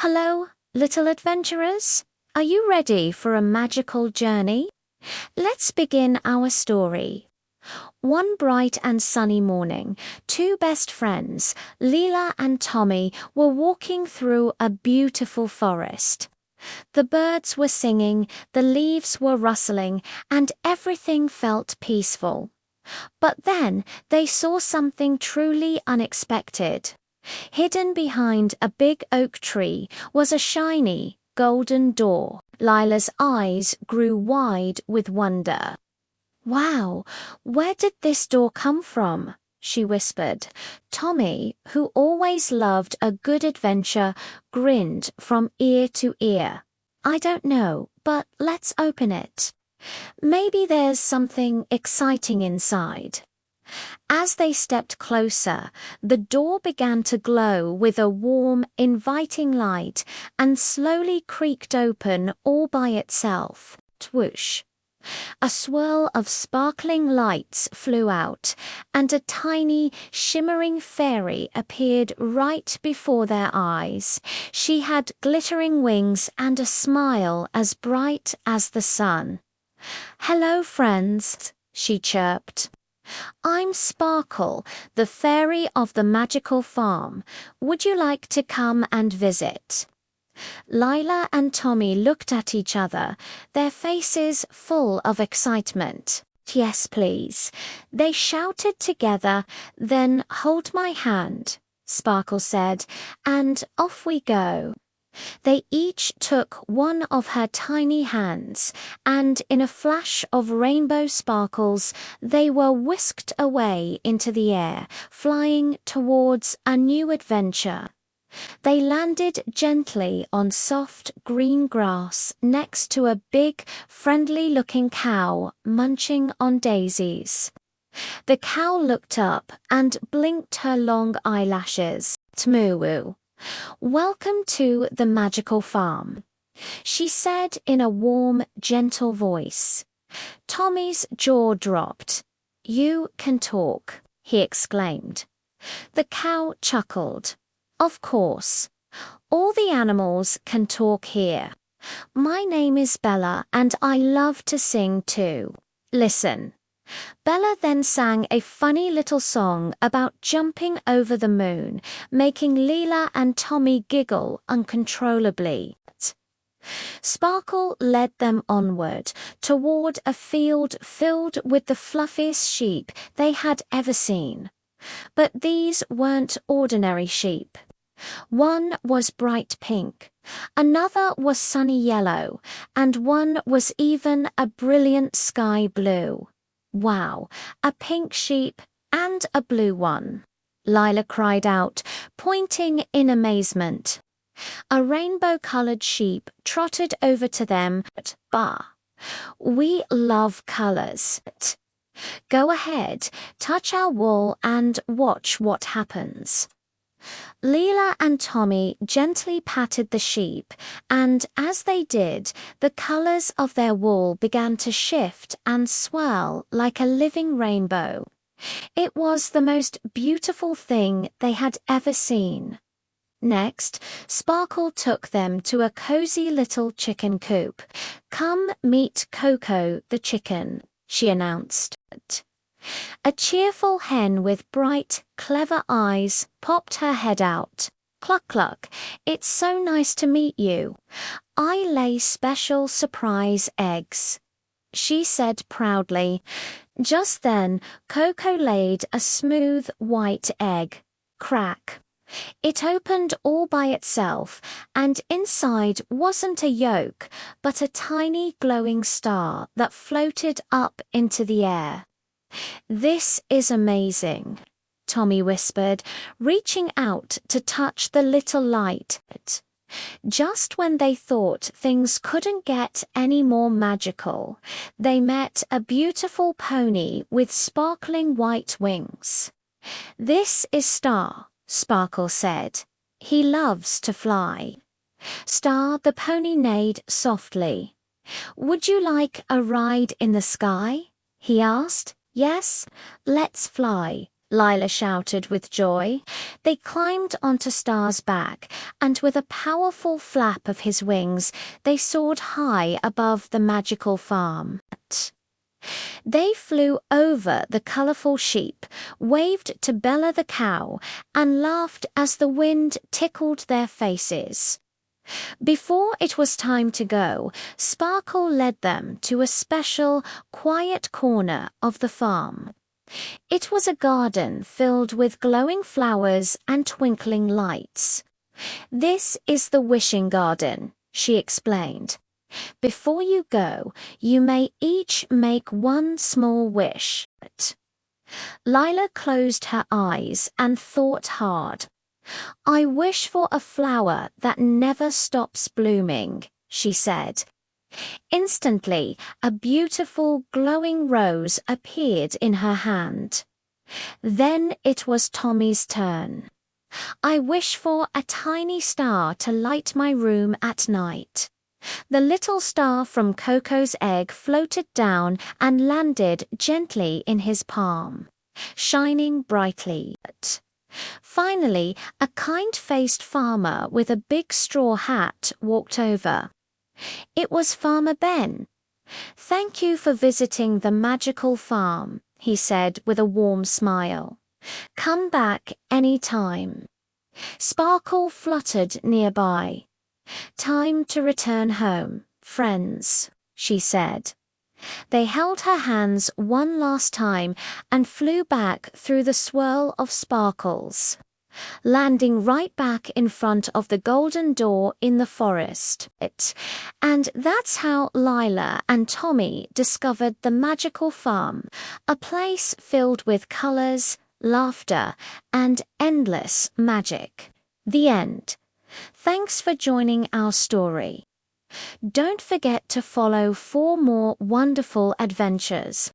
Hello, little adventurers. Are you ready for a magical journey? Let's begin our story. One bright and sunny morning, two best friends, Lila and Tommy, were walking through a beautiful forest. The birds were singing, the leaves were rustling, and everything felt peaceful. But then they saw something truly unexpected. Hidden behind a big oak tree was a shiny, golden door. Lila's eyes grew wide with wonder. "Wow, where did this door come from?" she whispered. Tommy, who always loved a good adventure, grinned from ear to ear. "I don't know, but let's open it. Maybe there's something exciting inside." As they stepped closer, the door began to glow with a warm, inviting light and slowly creaked open all by itself. Twoosh! A swirl of sparkling lights flew out, and a tiny, shimmering fairy appeared right before their eyes. She had glittering wings and a smile as bright as the sun. "Hello, friends," she chirped. "I'm Sparkle, the fairy of the magical farm. Would you like to come and visit?" Lila and Tommy looked at each other, their faces full of excitement. "Yes, please," they shouted together. "Then hold my hand," Sparkle said, "and off we go." They each took one of her tiny hands, and in a flash of rainbow sparkles, they were whisked away into the air, flying towards a new adventure. They landed gently on soft green grass next to a big, friendly-looking cow munching on daisies. The cow looked up and blinked her long eyelashes. "Tmoo. Welcome to the magical farm," she said in a warm, gentle voice. Tommy's jaw dropped. "You can talk," he exclaimed. The cow chuckled. "Of course. All the animals can talk here. My name is Bella and I love to sing too. Listen." Bella then sang a funny little song about jumping over the moon, making Lila and Tommy giggle uncontrollably. Sparkle led them onward, toward a field filled with the fluffiest sheep they had ever seen. But these weren't ordinary sheep. One was bright pink, another was sunny yellow, and one was even a brilliant sky blue. "Wow, a pink sheep and a blue one," Lila cried out, pointing in amazement. A rainbow-colored sheep trotted over to them. "Bah, we love colors. Go ahead, touch our wool and watch what happens." Lila and Tommy gently patted the sheep, and as they did, the colors of their wool began to shift and swirl like a living rainbow. It was the most beautiful thing they had ever seen. Next, Sparkle took them to a cozy little chicken coop. "Come meet Coco the chicken," she announced. A cheerful hen with bright, clever eyes popped her head out. "Cluck cluck, it's so nice to meet you. I lay special surprise eggs," she said proudly. Just then, Coco laid a smooth, white egg. Crack! It opened all by itself, and inside wasn't a yolk, but a tiny glowing star that floated up into the air. "This is amazing," Tommy whispered, reaching out to touch the little light. Just when they thought things couldn't get any more magical, they met a beautiful pony with sparkling white wings. "This is Star," Sparkle said. "He loves to fly." Star the pony neighed softly. "Would you like a ride in the sky?" he asked. "Yes, let's fly," Lila shouted with joy. They climbed onto Star's back, and with a powerful flap of his wings, they soared high above the magical farm. They flew over the colorful sheep, waved to Bella the cow, and laughed as the wind tickled their faces. Before it was time to go, Sparkle led them to a special, quiet corner of the farm. It was a garden filled with glowing flowers and twinkling lights. "This is the wishing garden," she explained. "Before you go, you may each make one small wish." Lila closed her eyes and thought hard. "I wish for a flower that never stops blooming," she said. Instantly, a beautiful, glowing rose appeared in her hand. Then it was Tommy's turn. "I wish for a tiny star to light my room at night." The little star from Coco's egg floated down and landed gently in his palm, shining brightly. Finally, a kind-faced farmer with a big straw hat walked over. It was Farmer Ben. "Thank you for visiting the magical farm," he said with a warm smile. "Come back any time." Sparkle fluttered nearby. "Time to return home, friends," she said. They held her hands one last time and flew back through the swirl of sparkles, landing right back in front of the golden door in the forest. And that's how Lila and Tommy discovered the magical farm, a place filled with colors, laughter, and endless magic. The end. Thanks for joining our story. Don't forget to follow for more wonderful adventures.